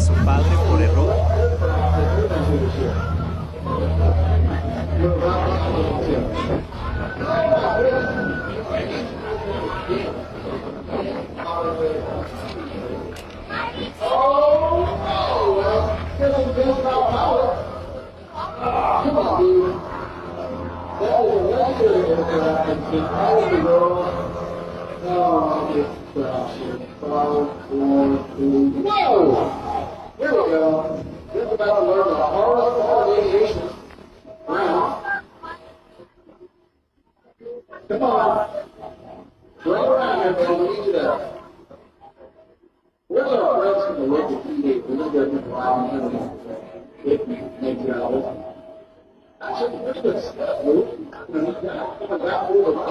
su padre por error. Whoa! Here we go. Just about to learn the hardest part of aviation. Wow. Come on. Right around here, man. We need you to. Where's our friends from the local TV? We're going to go to the island. Maybe $8. Actually, pretty good stuff, Luke. You know, you got that over the